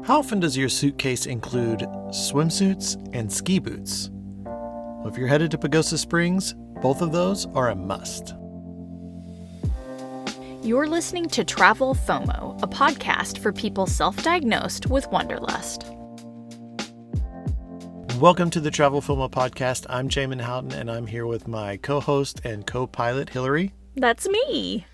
How often does your suitcase include swimsuits and ski boots? Well, if you're headed to Pagosa Springs, both of those are a must. You're listening to Travel FOMO, a podcast for people self-diagnosed with wanderlust. Welcome to the Travel FOMO podcast. I'm Jamin Houghton, and I'm here with my co-host and co-pilot, Hillary. That's me.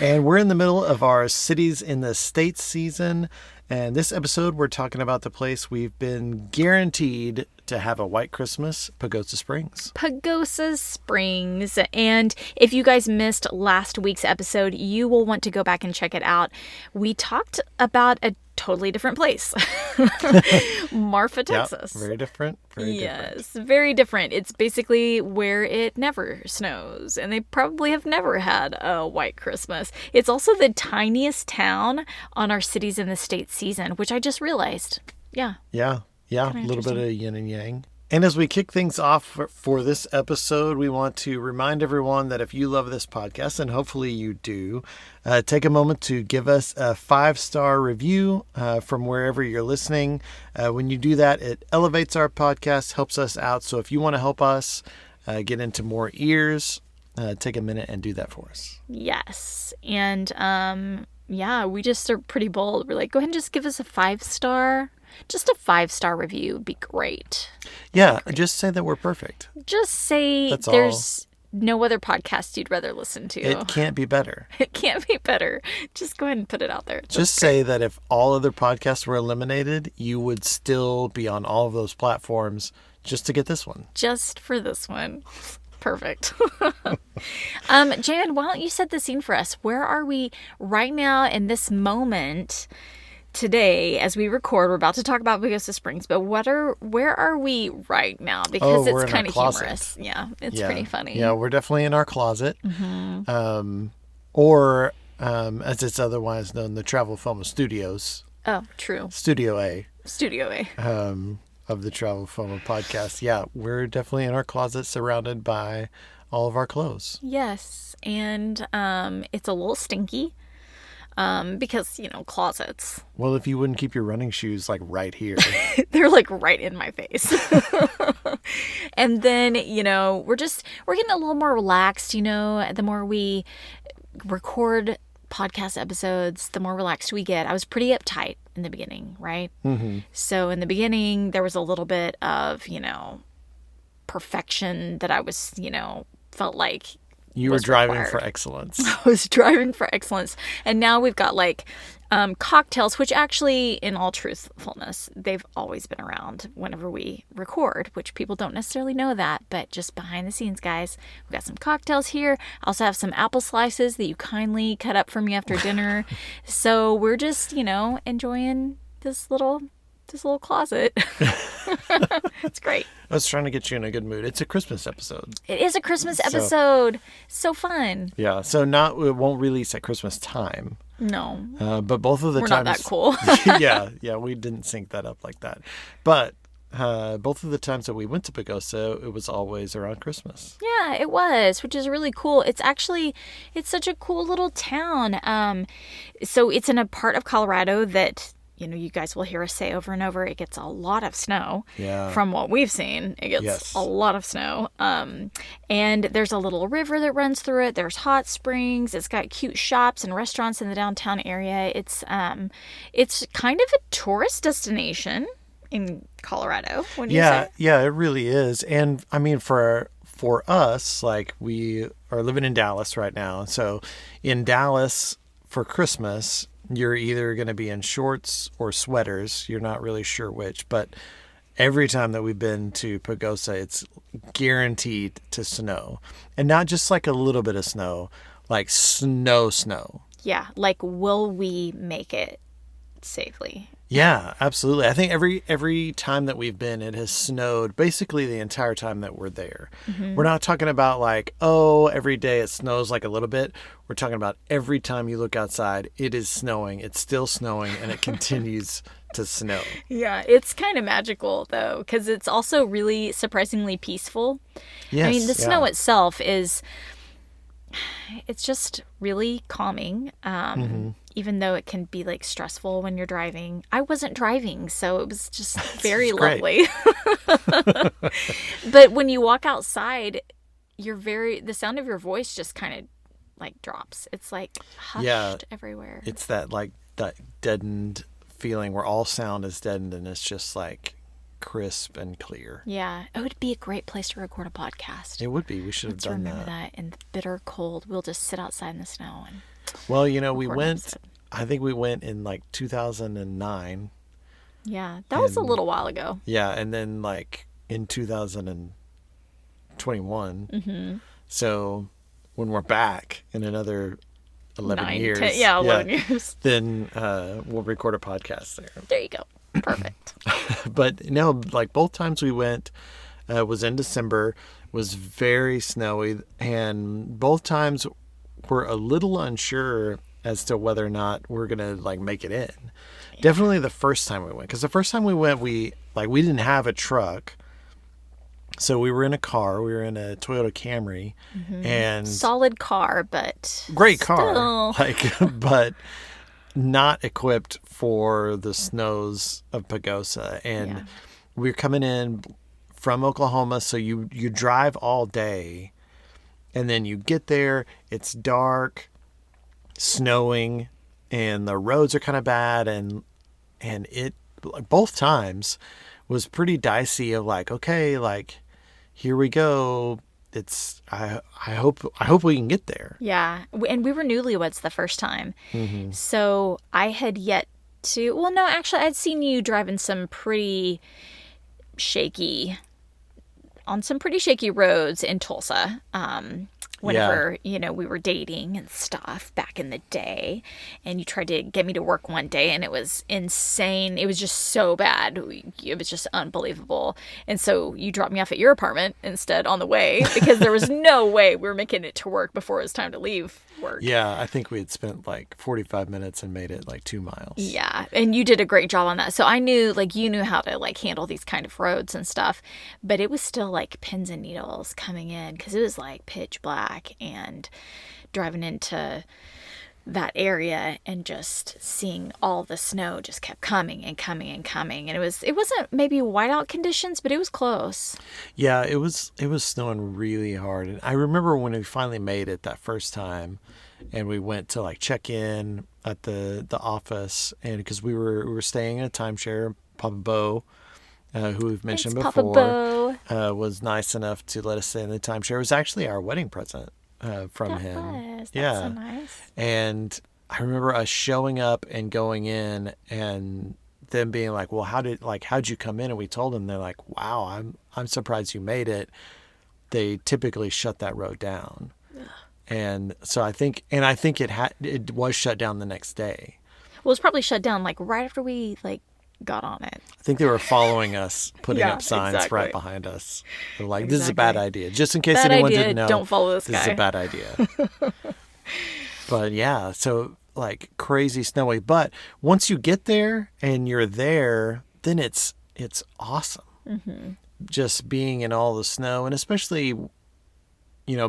And we're in the middle of our Cities in the States season. And this episode, we're talking about the place we've been guaranteed to have a white Christmas, Pagosa Springs. Pagosa Springs. And if you guys missed last week's episode, you will want to go back and check it out. We talked about a totally different place. Marfa, Texas. Yeah, very different. Yes, very different. It's basically where it never snows, and they probably have never had a white Christmas. It's also the tiniest town on our Cities in the States season, which I just realized. Yeah, a little bit of yin and yang. And as we kick things off for this episode, we want to remind everyone that if you love this podcast, and hopefully you do, take a moment to give us a 5-star review from wherever you're listening. When you do that, it elevates our podcast, helps us out. So if you want to help us get into more ears, take a minute and do that for us. Yes. And we just are pretty bold. We're like, go ahead and just give us a 5-star. Just a 5-star review would be great. Yeah, just say that we're perfect. Just say there's no other podcast you'd rather listen to. It can't be better. It can't be better. Just go ahead and put it out there. Just say that if all other podcasts were eliminated, you would still be on all of those platforms just to get this one. Just for this one. Perfect. Jan, why don't you set the scene for us? Where are we right now in this moment? Today, as we record, we're about to talk about Pagosa Springs, but where are we right now? Because it's kind of humorous. Yeah, it's pretty funny. Yeah, we're definitely in our closet. Mm-hmm. Or as it's otherwise known, the Travel FOMO Studios. Oh, true. Studio A. Of the Travel FOMO podcast. Yeah, we're definitely in our closet surrounded by all of our clothes. Yes, and it's a little stinky. Because, closets. Well, if you wouldn't keep your running shoes right here. They're right in my face. And then, we're getting a little more relaxed, the more we record podcast episodes, the more relaxed we get. I was pretty uptight in the beginning, right? Mm-hmm. So in the beginning, there was a little bit of, perfection that I was, felt like you were driving required. for excellence. I was driving for excellence. And now we've got cocktails, which actually, in all truthfulness, they've always been around whenever we record, which people don't necessarily know that, but just behind the scenes, guys, we've got some cocktails here. I also have some apple slices that you kindly cut up for me after dinner. So we're just, enjoying this little closet. It's great. I was trying to get you in a good mood. It's a Christmas episode. It is a Christmas episode. So fun. Yeah. So it won't release at Christmas time. No. But both of the times. We're not that cool. Yeah. We didn't sync that up like that. But both of the times that we went to Pagosa, it was always around Christmas. Yeah, it was, which is really cool. It's such a cool little town. So it's in a part of Colorado that, you guys will hear us say over and over, it gets a lot of snow. Yeah. From what we've seen, it gets a lot of snow. And there's a little river that runs through it. There's hot springs. It's got cute shops and restaurants in the downtown area. It's kind of a tourist destination in Colorado, wouldn't you say? Yeah, it really is. And I mean, for us, we are living in Dallas right now. So in Dallas for Christmas, you're either going to be in shorts or sweaters. You're not really sure which, but every time that we've been to Pagosa, it's guaranteed to snow. And not just a little bit of snow, snow. Yeah, will we make it safely? Yeah, absolutely. I think every time that we've been, it has snowed basically the entire time that we're there. Mm-hmm. We're not talking about every day it snows a little bit. We're talking about every time you look outside, it is snowing. It's still snowing, and it continues to snow. Yeah, it's kind of magical, though, because it's also really surprisingly peaceful. Yes, I mean, the snow itself it's just really calming. even though it can be like stressful when you're driving, I wasn't driving, so it was just very great. lovely. But when you walk outside, the sound of your voice just kind of like drops. It's like hushed everywhere. It's that like that deadened feeling where all sound is deadened and it's just like crisp and clear. Yeah, it would be a great place to record a podcast. It would be. We should have done remember that in the bitter cold. We'll just sit outside in the snow and well, you know, we went. I think we went in like 2009. Yeah, that was a little while ago. Yeah, and then like in 2021. Mm-hmm. So when we're back in another 11 years, 11 years, then we'll record a podcast there. There you go. Perfect. But no, like both times we went was in December, was very snowy, and both times we're a little unsure as to whether or not we're gonna like make it in. Yeah. Definitely the first time we went, because the first time we went, we didn't have a truck, so we were in a car. We were in a Toyota Camry, and solid car, but great car, but not equipped for the snows of Pagosa. And we're coming in from Oklahoma, so you drive all day, and then you get there, it's dark, snowing, and the roads are kind of bad, and it both times was pretty dicey of like, okay, like here we go. It's I hope we can get there. Yeah, and we were newlyweds the first time, so I had yet to. Well, no, actually, I'd seen you driving on some pretty shaky roads in Tulsa. Whenever we were dating and stuff back in the day, and you tried to get me to work one day, and it was insane. It was just so bad. It was just unbelievable. And so you dropped me off at your apartment instead on the way, because there was no way we were making it to work before it was time to leave work. Yeah, I think we had spent like 45 minutes and made it like 2 miles. Yeah, and you did a great job on that. So I knew, like, you knew how to like handle these kind of roads and stuff, but it was still like pins and needles coming in, because it was like pitch black, and driving into that area and just seeing all the snow just kept coming and coming and coming, and it wasn't maybe whiteout conditions, but it was close. Yeah, it was snowing really hard. And I remember when we finally made it that first time, and we went to like check in at the office, and because we were staying in a timeshare. Papa Bo, who we've mentioned before, was nice enough to let us stay in the timeshare. It was actually our wedding present from him. That's so nice. And I remember us showing up and going in, and them being like, "Well, how'd you come in?" And we told them. They're like, "Wow, I'm surprised you made it. They typically shut that road down." Ugh. And so I think it was shut down the next day. Well, it was probably shut down like right after we like got on it. I think they were following us, putting up signs right behind us. They're like, "This is a bad idea." Just in case anyone didn't know, don't follow this guy. This is a bad idea. But yeah, so like crazy snowy. But once you get there and you're there, then it's awesome. Mm-hmm. Just being in all the snow, and especially,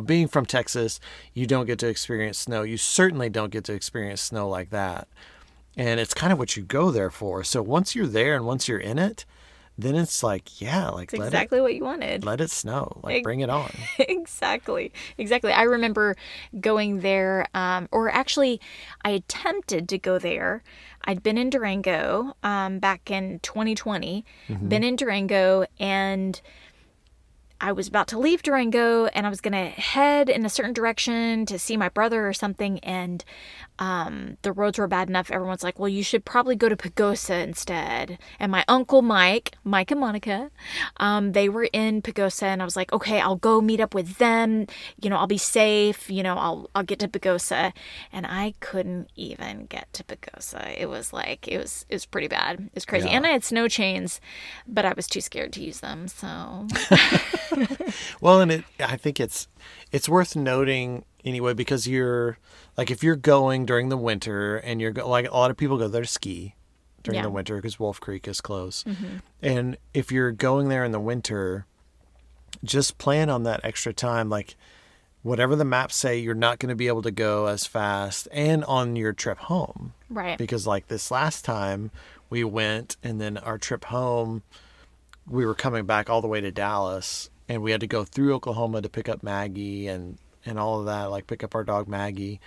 being from Texas, you don't get to experience snow. You certainly don't get to experience snow like that. And it's kind of what you go there for. So once you're there and once you're in it, then it's like, yeah, like it's exactly what you wanted. Let it snow. Like bring it on. Exactly. I remember going there, or actually I attempted to go there. I'd been in Durango back in 2020, been in Durango, and I was about to leave Durango, and I was going to head in a certain direction to see my brother or something, and the roads were bad enough. Everyone's like, well, you should probably go to Pagosa instead. And my uncle Mike and Monica, they were in Pagosa, and I was like, okay, I'll go meet up with them. I'll be safe. I'll get to Pagosa. And I couldn't even get to Pagosa. It was like, it was pretty bad. It was crazy. Yeah. And I had snow chains, but I was too scared to use them. So. Well, and I think it's worth noting anyway, because you're like, if you're going during the winter, and you're like, a lot of people go there to ski during the winter because Wolf Creek is closed. Mm-hmm. And if you're going there in the winter, just plan on that extra time. Like whatever the maps say, you're not going to be able to go as fast and on your trip home. Right. Because like this last time we went, and then our trip home, we were coming back all the way to Dallas, and we had to go through Oklahoma to pick up Maggie and all of that, like pick up our dog Maggie.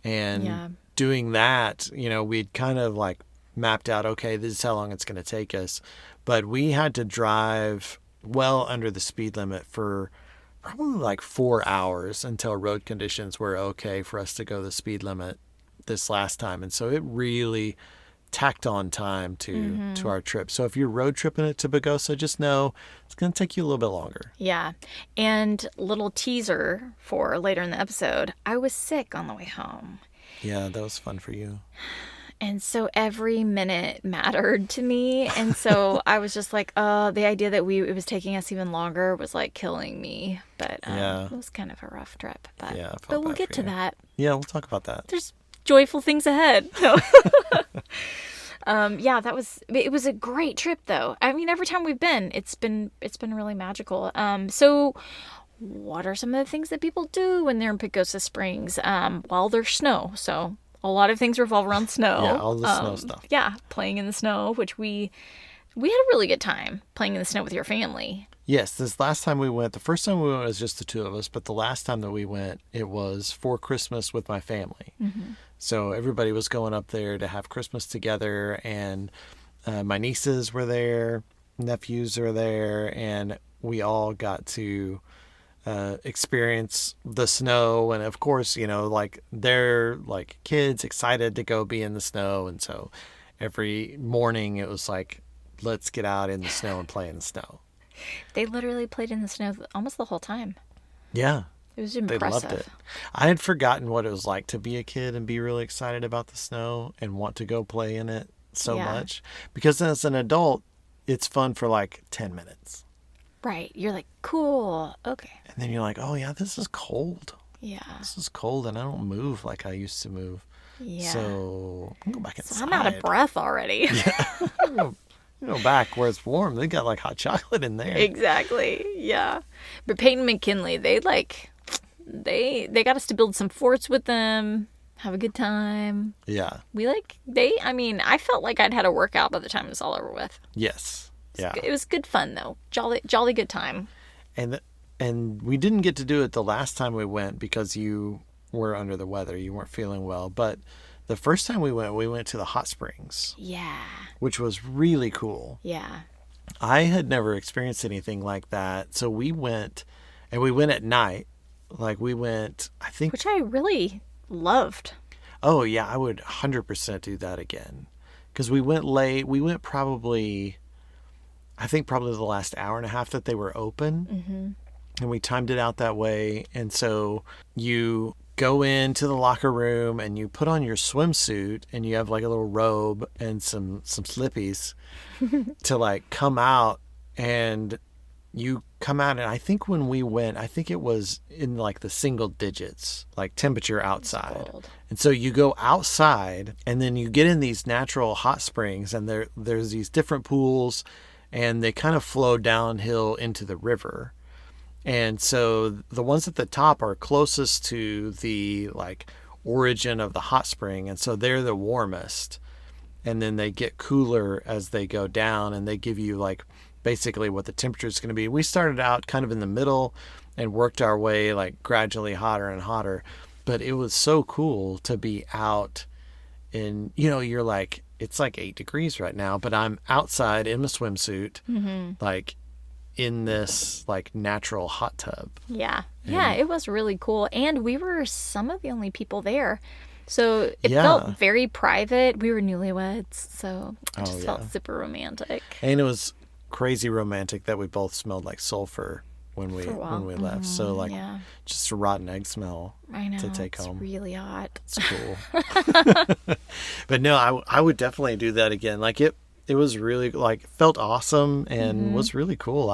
And doing that, we'd kind of like mapped out, okay, this is how long it's going to take us. But we had to drive well under the speed limit for probably like 4 hours until road conditions were okay for us to go the speed limit this last time. And so it really tacked on time to our trip. So if you're road tripping it to Pagosa, just know it's going to take you a little bit longer. Yeah. And little teaser for later in the episode, I was sick on the way home. Yeah, that was fun for you. And so every minute mattered to me. And so I was just like, the idea that it was taking us even longer was like killing me. But it was kind of a rough trip. But, but we'll get to that. Yeah, we'll talk about that. There's joyful things ahead. No. It was a great trip though. I mean, every time we've been, it's been really magical. So what are some of the things that people do when they're in Pagosa Springs? Well, there's snow. So a lot of things revolve around snow. Yeah, all the snow stuff. Yeah, playing in the snow, which we had a really good time playing in the snow with your family. Yes, this last time we went, the first time we went was just the two of us, but the last time that we went, it was for Christmas with my family. Mm-hmm. So everybody was going up there to have Christmas together, and my nieces were there, nephews are there, and we all got to experience the snow. And of course, like they're like kids excited to go be in the snow. And so every morning it was like, let's get out in the snow and play in the snow. They literally played in the snow almost the whole time. Yeah. It was impressive. They loved it. I had forgotten what it was like to be a kid and be really excited about the snow and want to go play in it so much. Because as an adult, it's fun for like 10 minutes. Right. You're like, cool. Okay. And then you're like, oh, yeah, this is cold. Yeah. This is cold and I don't move like I used to move. Yeah. So I'll go back inside. So I'm out of breath already. Yeah. Go back where it's warm. They got like hot chocolate in there. Exactly. Yeah. But Peyton McKinley, they got us to build some forts with them, have a good time. Yeah. I felt like I'd had a workout by the time it was all over with. Yes. Yeah. It was good fun though. Jolly good time. And we didn't get to do it the last time we went because you were under the weather. You weren't feeling well. But the first time we went to the hot springs. Yeah. Which was really cool. Yeah. I had never experienced anything like that. So we went, and we went at night. Like we went, I think. Which I really loved. Oh, yeah. I would 100% do that again. Because we went late. We went probably the last hour and a half that they were open. Mm-hmm. And we timed it out that way. And so you go into the locker room and you put on your swimsuit and you have like a little robe and some slippies to like come out, and you come out. And I think when we went, I think it was in like the single digits, like temperature outside. And so you go outside and then you get in these natural hot springs, and there's these different pools, and they kind of flow downhill into the river. And so the ones at the top are closest to the like origin of the hot spring. And so they're the warmest. And then they get cooler as they go down, and they give you like basically what the temperature is going to be. We started out kind of in the middle and worked our way like gradually hotter and hotter. But it was so cool to be out in, you're like, it's like 8 degrees right now, but I'm outside in my swimsuit, like in this like natural hot tub. Yeah. Yeah, it was really cool. And we were some of the only people there. So it felt very private. We were newlyweds, so it just felt super romantic. And it was crazy romantic that we both smelled like sulfur when we left. So like just a rotten egg smell to take home. It's really hot. It's cool. But no, I would definitely do that again. Like it was really like felt awesome and was really cool.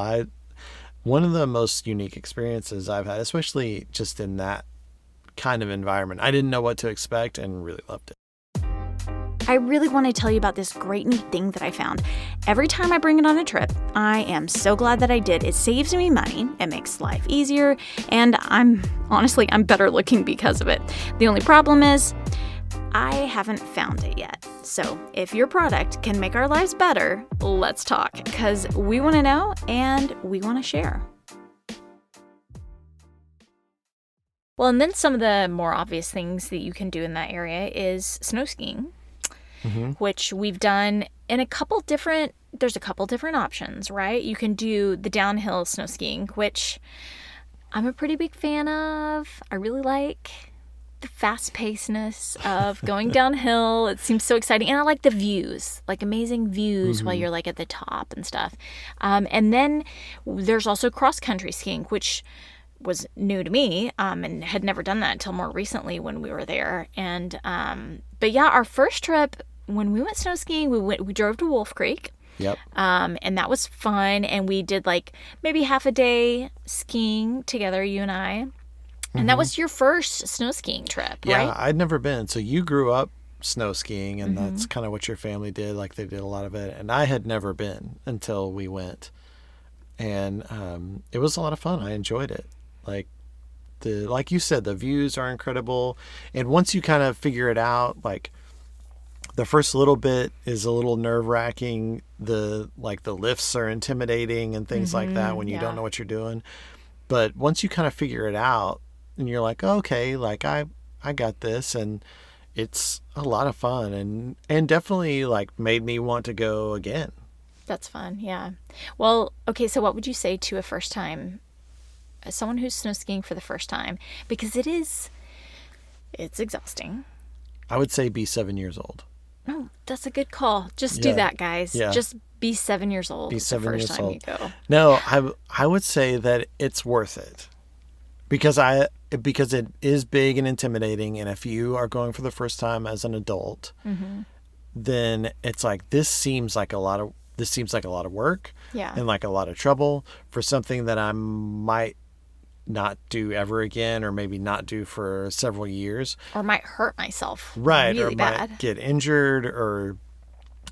One of the most unique experiences I've had, especially just in that kind of environment. I didn't know what to expect and really loved it. I really want to tell you about this great new thing that I found. Every time I bring it on a trip, I am so glad that I did. It saves me money, it makes life easier, and I'm better looking because of it. The only problem is I haven't found it yet. So if your product can make our lives better, let's talk, because we want to know and we want to share. Well, and then some of the more obvious things that you can do in that area is snow skiing, which we've done in there's a couple different options, right? You can do the downhill snow skiing, which I'm a pretty big fan of. I really like the fast-pacedness of going downhill. It seems so exciting. And I like the views, like amazing views while you're like at the top and stuff. And then there's also cross-country skiing, which was new to me, and had never done that until more recently when we were there. And but yeah, our first trip when we went snow skiing, we drove to Wolf Creek. Yep. And that was fun, and we did like maybe half a day skiing together, you and I. And that was your first snow skiing trip, right? Yeah, I'd never been. So you grew up snow skiing, and that's kind of what your family did. Like they did a lot of it, and I had never been until we went, and it was a lot of fun. I enjoyed it. Like you said, the views are incredible. And once you kind of figure it out, like the first little bit is a little nerve wracking. The lifts are intimidating and things like that when you don't know what you're doing. But once you kind of figure it out and you're like, okay, like I got this, and it's a lot of fun and definitely like made me want to go again. That's fun. Yeah. Well, okay. So what would you say to someone who's snow skiing for the first time? Because it's exhausting. I would say be 7 years old. Oh, that's a good call. Just do that, guys. Yeah. Just be 7 years old. Be 7 years the first time old. you go. No, I would say that it's worth it because it is big and intimidating. And if you are going for the first time as an adult, then it's like, this seems like a lot of work, and like a lot of trouble for something that I might not do ever again, or maybe not do for several years, or might hurt myself really really bad. Might get injured,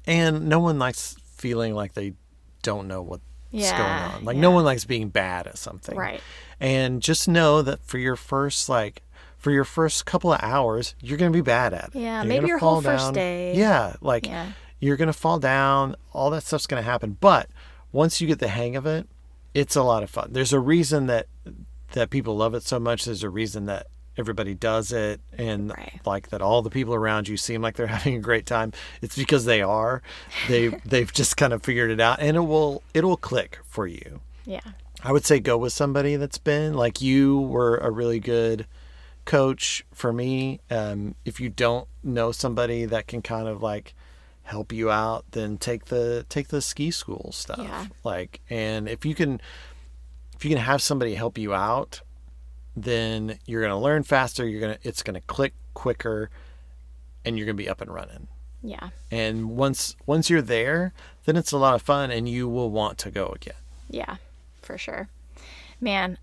and no one likes feeling like they don't know what's going on. Like no one likes being bad at something, right? And just know that for your first couple of hours, you're going to be bad at it. Yeah, you're maybe your whole down. first day. Yeah, you're going to fall down. All that stuff's going to happen. But once you get the hang of it, it's a lot of fun. There's a reason that people love it so much. There's a reason that everybody does it, and like that all the people around you seem like they're having a great time. It's because they are. They've just kind of figured it out, and it'll click for you. Yeah. I would say go with somebody that's been, like you were a really good coach for me. If you don't know somebody that can kind of like help you out, then take the ski school stuff. Yeah. And if you can have somebody help you out, then you're going to learn faster. It's going to click quicker, and you're going to be up and running. Yeah. And once you're there, then it's a lot of fun, and you will want to go again. Yeah, for sure. Man,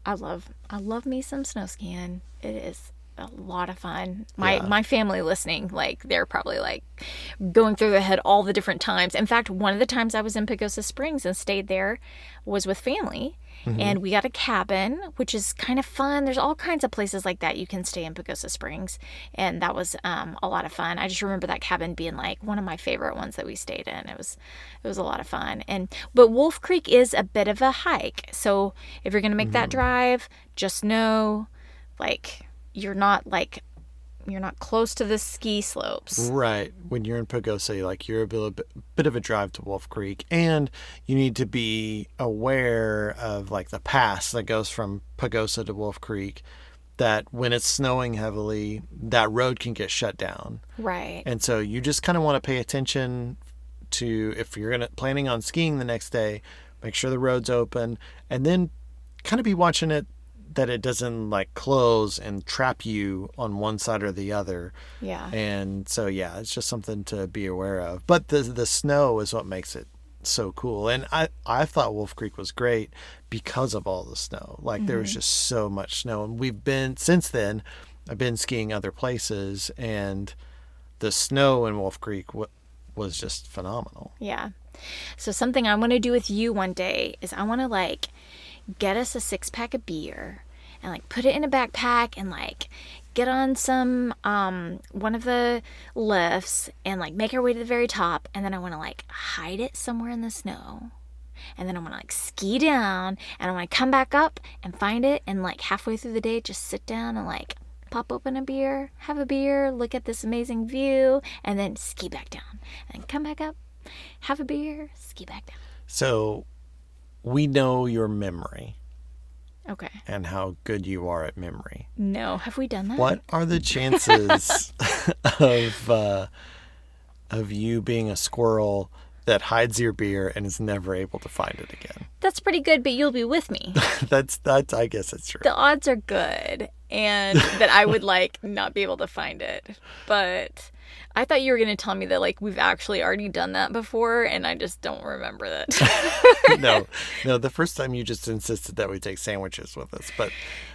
I love me some snow skiing. It is a lot of fun. My family listening, like they're probably like going through their head all the different times. In fact, one of the times I was in Pagosa Springs and stayed there was with family. And we got a cabin, which is kind of fun. There's all kinds of places like that you can stay in Pagosa Springs, and that was a lot of fun. I just remember that cabin being like one of my favorite ones that we stayed in. It was a lot of fun. But Wolf Creek is a bit of a hike, so if you're gonna make that drive, just know, like you're not close to the ski slopes. Right. When you're in Pagosa, you're a bit of a drive to Wolf Creek, and you need to be aware of like the pass that goes from Pagosa to Wolf Creek, that when it's snowing heavily, that road can get shut down. Right. And so you just kind of want to pay attention to, if you're planning on skiing the next day, make sure the road's open, and then kind of be watching it, that it doesn't like close and trap you on one side or the other. Yeah. And so, it's just something to be aware of. But the snow is what makes it so cool. And I thought Wolf Creek was great because of all the snow. Like there was just so much snow. And since then, I've been skiing other places, and the snow in Wolf Creek was just phenomenal. Yeah. So something I want to do with you one day is I want to like get us a 6-pack of beer and like put it in a backpack and like get on some one of the lifts and like make our way to the very top, and then I want to like hide it somewhere in the snow. And then I want to like ski down and I want to come back up and find it, and like halfway through the day just sit down and like pop open a beer, have a beer, look at this amazing view, and then ski back down and come back up, have a beer, ski back down. So we know your memory. Okay. And how good you are at memory. No, have we done that? What are the chances of you being a squirrel that hides your beer and is never able to find it again? That's pretty good, but you'll be with me. That's I guess it's true. The odds are good, and that I would like not be able to find it. But I thought you were going to tell me that like we've actually already done that before, and I just don't remember that. No. The first time you just insisted that we take sandwiches with us, but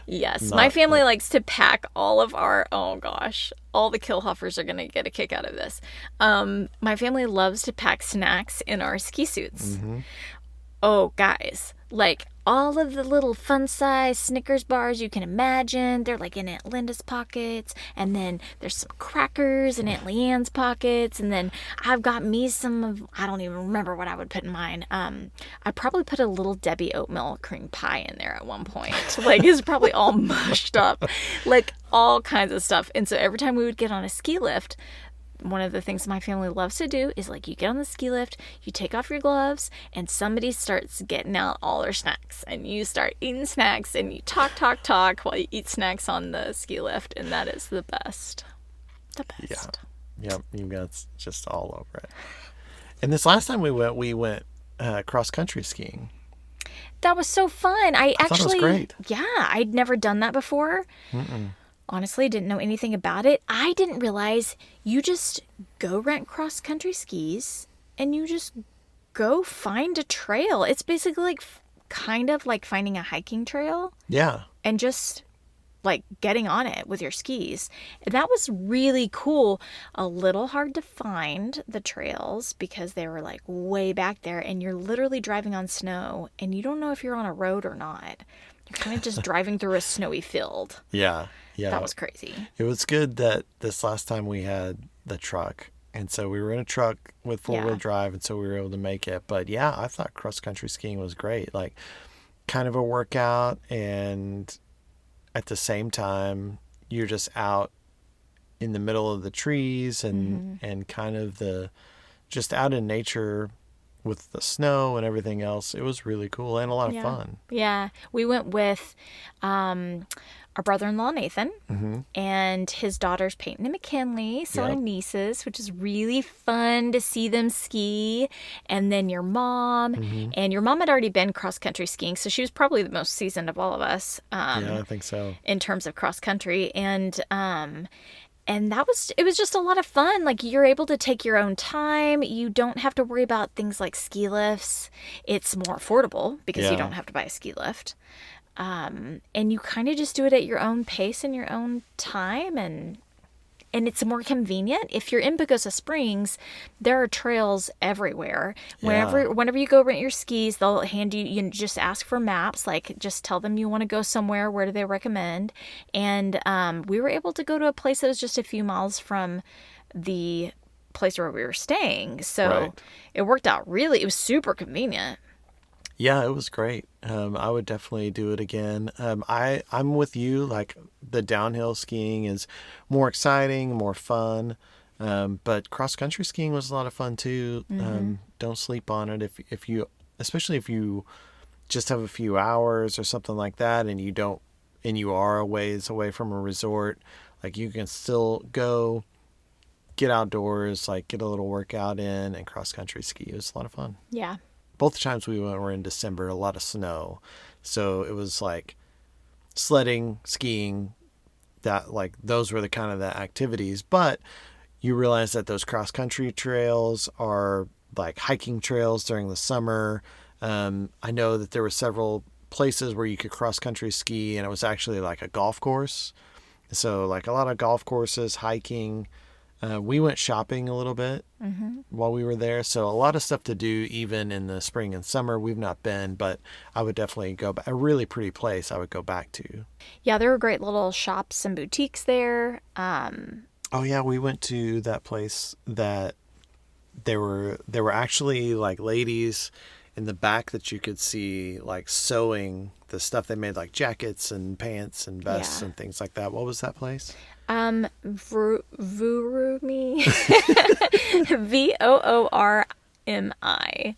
yes, my family likes to pack all of our. Oh gosh, all the Killhoffers are going to get a kick out of this. My family loves to pack snacks in our ski suits. Mm-hmm. Oh, guys, like all of the little fun size Snickers bars you can imagine. They're like in Aunt Linda's pockets, and then there's some crackers in Aunt Leanne's pockets, and then I've got me some of, I don't even remember what I would put in mine. I probably put a little Debbie oatmeal cream pie in there at one point. Like it's probably all mushed up, like all kinds of stuff. And so every time we would get on a ski lift, one of the things my family loves to do is like you get on the ski lift, you take off your gloves, and somebody starts getting out all their snacks, and you start eating snacks, and you talk while you eat snacks on the ski lift, and that is the best. The best. Yeah, you guys just all over it. And this last time we went cross country skiing. That was so fun. I actually thought it was great. Yeah, I'd never done that before. Honestly, didn't know anything about it. I didn't realize you just go rent cross-country skis and you just go find a trail. It's basically like kind of like finding a hiking trail. Yeah. And just like getting on it with your skis. And that was really cool. A little hard to find the trails because they were like way back there, and you're literally driving on snow and you don't know if you're on a road or not. You're kind of just driving through a snowy field. Yeah. That was crazy. It was good that this last time we had the truck. And so we were in a truck with four-wheel drive, and so we were able to make it. But yeah, I thought cross-country skiing was great. Like kind of a workout, and at the same time, you're just out in the middle of the trees and kind of just out in nature with the snow and everything else. It was really cool and a lot of fun. Yeah. We went with our brother-in-law, Nathan, and his daughters, Peyton and McKinley, so our nieces, which is really fun to see them ski. And then your mom, and your mom had already been cross-country skiing, so she was probably the most seasoned of all of us. Yeah, I think so. In terms of cross-country. And it was just a lot of fun. Like, you're able to take your own time. You don't have to worry about things like ski lifts. It's more affordable because you don't have to buy a ski lift. And you kind of just do it at your own pace and your own time. And it's more convenient. If you're in Pagosa Springs, there are trails everywhere. Whenever you go rent your skis, they'll hand you just ask for maps. Like, just tell them you want to go somewhere. Where do they recommend? And we were able to go to a place that was just a few miles from the place where we were staying. So it worked out it was super convenient. Yeah, it was great. I would definitely do it again. I'm with you. Like the downhill skiing is more exciting, more fun. But cross country skiing was a lot of fun too. Don't sleep on it especially if you just have a few hours or something like that, and you are a ways away from a resort. Like you can still go get outdoors, like get a little workout in, and cross country ski. It was a lot of fun. Yeah. Both times we went were in December, a lot of snow. So it was like sledding, skiing, that like those were the kind of the activities. But you realize that those cross country trails are like hiking trails during the summer. I know that there were several places where you could cross country ski, and it was actually like a golf course. So like a lot of golf courses, hiking, We went shopping a little bit while we were there. So a lot of stuff to do even in the spring and summer. We've not been, but I would definitely go back. A really pretty place I would go back to. Yeah, there were great little shops and boutiques there. Oh yeah, we went to that place that there were actually like ladies in the back that you could see like sewing the stuff. They made like jackets and pants and vests and things like that. What was that place? Voorumi. Voormi.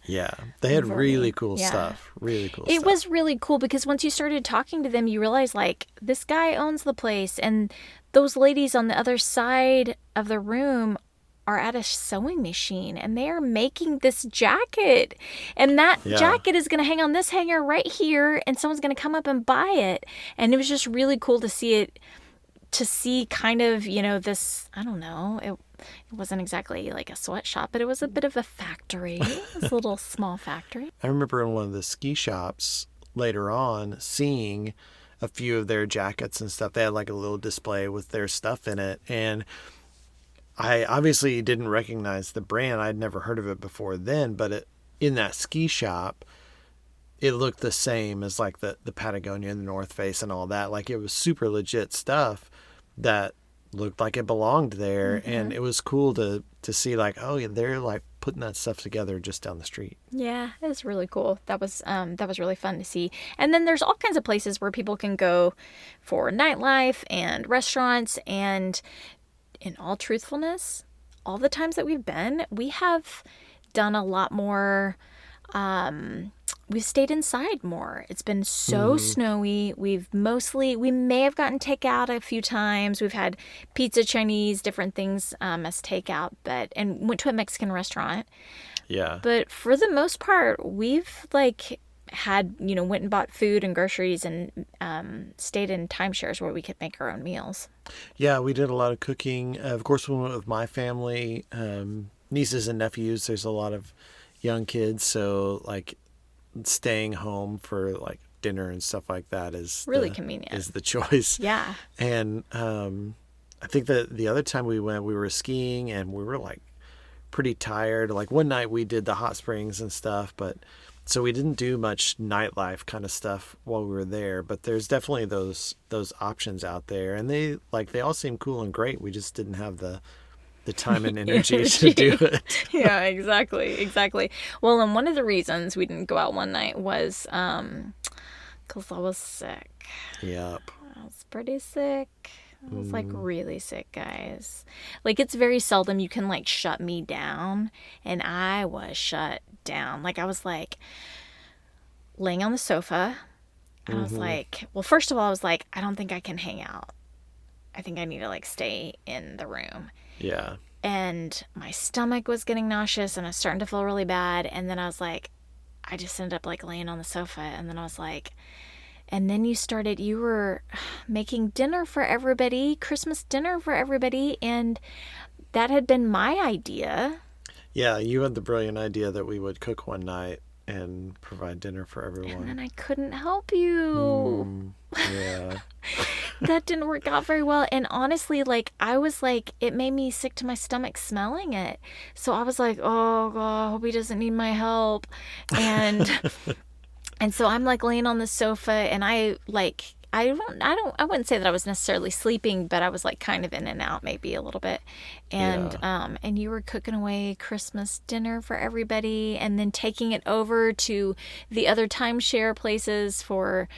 Yeah, they had Voormi. really cool Yeah. stuff. Really cool It stuff. was really cool because once you started talking to them, you realize like this guy owns the place, and those ladies on the other side of the room are at a sewing machine and they are making this jacket, and that jacket is going to hang on this hanger right here, and someone's going to come up and buy it. And it was just really cool to see it, to see kind of, you know, this, I don't know, it wasn't exactly like a sweatshop, but it was a bit of a factory. It was a little small factory. I remember in one of the ski shops later on seeing a few of their jackets and stuff. They had like a little display with their stuff in it, and I obviously didn't recognize the brand. I'd never heard of it before then, but in that ski shop, it looked the same as like the Patagonia and the North Face and all that. Like it was super legit stuff that looked like it belonged there. And it was cool to see like, oh yeah, they're like putting that stuff together just down the street. Yeah, it was really cool. That was really fun to see. And then there's all kinds of places where people can go for nightlife and restaurants. And in all truthfulness, all the times that we've been, we have done a lot more. We've stayed inside more. It's been so snowy. We may have gotten takeout a few times. We've had pizza, Chinese, different things as takeout, and went to a Mexican restaurant. Yeah. But for the most part, we've like had, you know, went and bought food and groceries and stayed in timeshares where we could make our own meals. Yeah, we did a lot of cooking. Of course, we went with my family, nieces and nephews. There's a lot of young kids, so like staying home for like dinner and stuff like that is really convenient. Is the choice. Yeah. And I think that the other time we went, we were skiing and we were like pretty tired. Like one night we did the hot springs and stuff, but so we didn't do much nightlife kind of stuff while we were there. But there's definitely those options out there, and they all seem cool and great. We just didn't have the time and energy to do it. Yeah, exactly. Well, and one of the reasons we didn't go out one night was because I was sick. Yep. I was pretty sick. I was like really sick, guys. Like it's very seldom you can like shut me down, and I was shut down. Like I was like laying on the sofa, and I was like, well, first of all, I was like, I don't think I can hang out. I think I need to like stay in the room. Yeah. And my stomach was getting nauseous and I was starting to feel really bad. And then I was like, I just ended up like laying on the sofa. And then I was like, and then you were making dinner for everybody, Christmas dinner for everybody. And that had been my idea. Yeah, you had the brilliant idea that we would cook one night and provide dinner for everyone. And then I couldn't help you. Yeah. That didn't work out very well. And honestly, like, I was like, it made me sick to my stomach smelling it. So I was like, oh, God, I hope he doesn't need my help. And and so I'm like laying on the sofa, and I wouldn't say that I was necessarily sleeping, but I was like kind of in and out maybe a little bit. And and you were cooking away Christmas dinner for everybody, and then taking it over to the other timeshare places for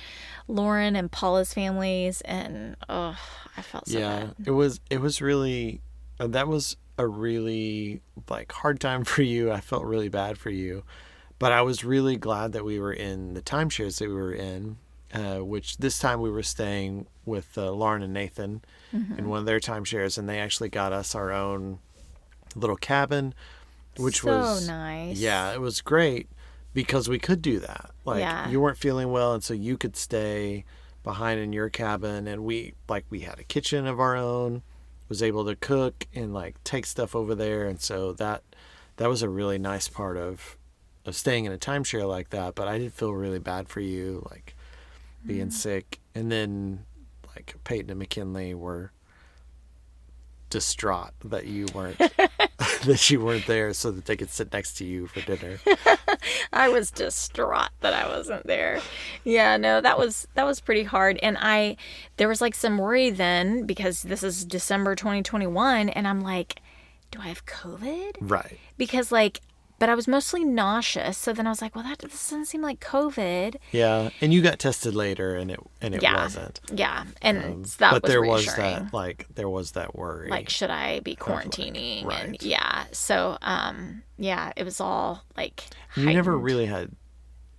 Lauren and Paula's families, and I felt so bad. It was really that was a really like hard time for you. I felt really bad for you, but I was really glad that we were in the timeshares that we were in, which this time we were staying with Lauren and Nathan in one of their timeshares, and they actually got us our own little cabin, which was so nice. Yeah, it was great. Because we could do that. Like you weren't feeling well, and so you could stay behind in your cabin, and we had a kitchen of our own, was able to cook and like take stuff over there, and so that was a really nice part of staying in a timeshare like that. But I did feel really bad for you, like being sick, and then like Peyton and McKinley were distraught that you weren't that you weren't there so that they could sit next to you for dinner. I was distraught that I wasn't there. Yeah, no, that was pretty hard. And there was like some worry then because this is December 2021 and I'm like, do I have COVID? Right. Because like, but I was mostly nauseous. So then I was like, well, this doesn't seem like COVID. Yeah, and you got tested later, and it wasn't. Yeah, and that but was there reassuring. there was that worry. Like, should I be quarantining? Right. And yeah, so yeah, it was all like. You never heightened. really had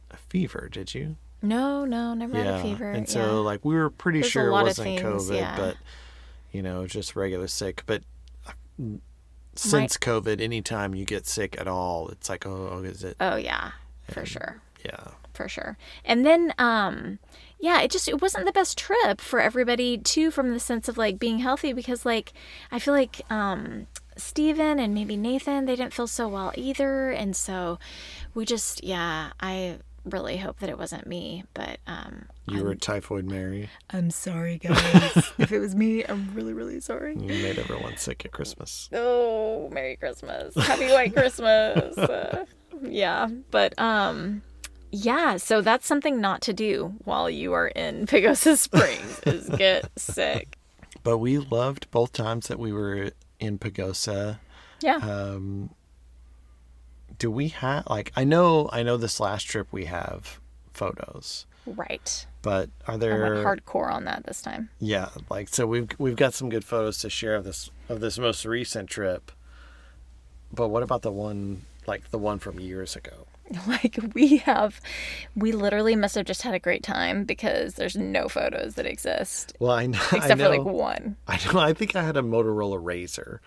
a fever, did you? No, never had a fever. And so like we were pretty There's sure a it lot of wasn't things, COVID, yeah. but just regular sick. But since COVID, anytime you get sick at all, it's like, oh, is it? Oh yeah, for sure. Yeah. For sure. And then yeah, it wasn't the best trip for everybody too, from the sense of like being healthy, because like I feel like Steven and maybe Nathan, they didn't feel so well either, and so we just I really hope that it wasn't me, but You were Typhoid Mary. I'm sorry, guys. If it was me, I'm really, really sorry. You made everyone sick at Christmas. Oh, Merry Christmas. Happy White Christmas. Yeah, but yeah, so that's something not to do while you are in Pagosa Springs is get sick. But we loved both times that we were in Pagosa. Yeah. Do we have I know this last trip we have photos, Right. but are I there went hardcore on that this time. Yeah, so we've got some good photos to share of this most recent trip. But what about the one from years ago? Like we literally must have just had a great time because there's no photos that exist. Well, I know. Except for like one. I know. I think I had a Motorola Razr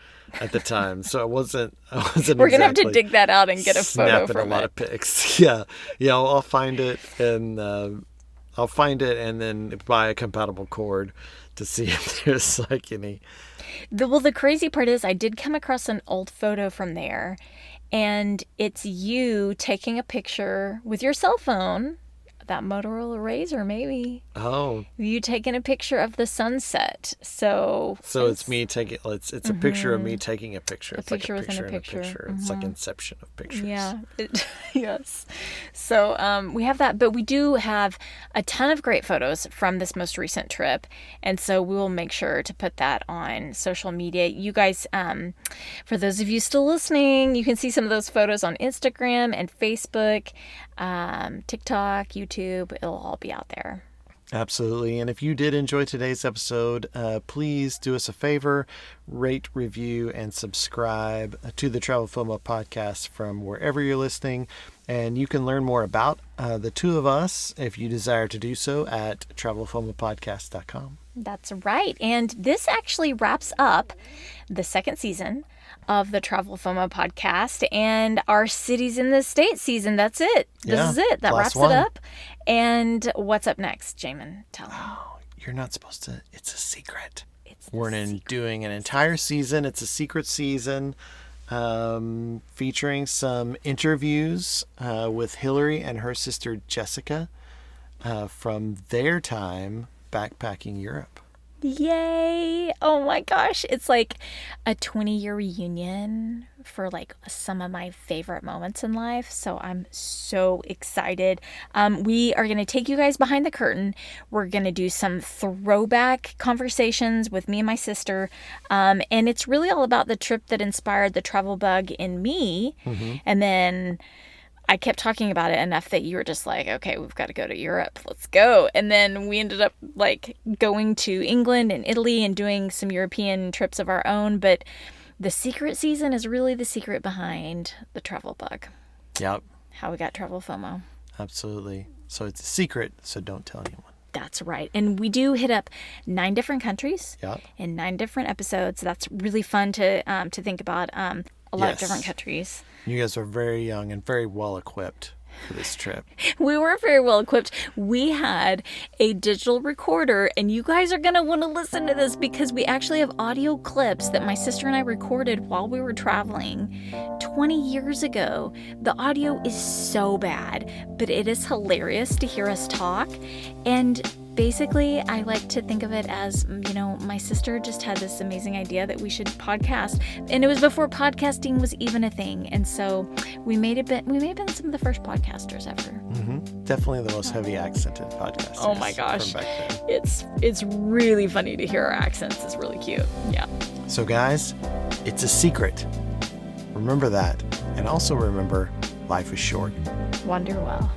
at the time, so I wasn't. We're gonna have to dig that out and get a photo snapping from a lot of pics. Yeah. I'll find it and then buy a compatible cord to see if there's like any. The crazy part is I did come across an old photo from there, and it's you taking a picture with your cell phone, that Motorola Razr maybe. Oh. You taking a picture of the sunset. So it's me taking. It's a picture of me taking a picture. It's picture like a within picture a picture. in a picture. It's like Inception of pictures. Yeah. Yes. So we have that, but we do have a ton of great photos from this most recent trip, and so we will make sure to put that on social media. You guys, for those of you still listening, you can see some of those photos on Instagram and Facebook, TikTok, YouTube. It'll all be out there. Absolutely. And if you did enjoy today's episode, please do us a favor, rate, review, and subscribe to the Travel FOMO podcast from wherever you're listening. And you can learn more about the two of us, if you desire to do so, at travelfomopodcast.com. That's right. And this actually wraps up the second season of the Travel FOMO podcast and our Cities in the State season. That's it. This is it. That wraps it up. And what's up next, Jamin? Tell them. Oh, you're not supposed to. It's a secret. We're doing an entire season. It's a secret season featuring some interviews with Hillary and her sister Jessica from their time backpacking Europe. Yay! Oh my gosh. It's like a 20-year reunion for like some of my favorite moments in life. So I'm so excited. We are going to take you guys behind the curtain. We're going to do some throwback conversations with me and my sister. And it's really all about the trip that inspired the travel bug in me. Mm-hmm. And then I kept talking about it enough that you were just like, okay, we've got to go to Europe. Let's go. And then we ended up like going to England and Italy and doing some European trips of our own. But the secret season is really the secret behind the travel bug. Yep. How we got Travel FOMO. Absolutely. So it's a secret, so don't tell anyone. That's right. And we do hit up 9 different countries in 9 different episodes. That's really fun to think about. A lot of different countries. You guys are very young and very well equipped for this trip. We were very well equipped. We had a digital recorder, and you guys are going to want to listen to this because we actually have audio clips that my sister and I recorded while we were traveling 20 years ago. The audio is so bad, but it is hilarious to hear us talk. And basically, I like to think of it as, my sister just had this amazing idea that we should podcast. And it was before podcasting was even a thing. And so we may have been some of the first podcasters ever. Mm-hmm. Definitely the most heavy accented podcasters. Oh my gosh. From back then. It's really funny to hear our accents. It's really cute. Yeah. So guys, it's a secret. Remember that. And also remember, life is short. Wonder well.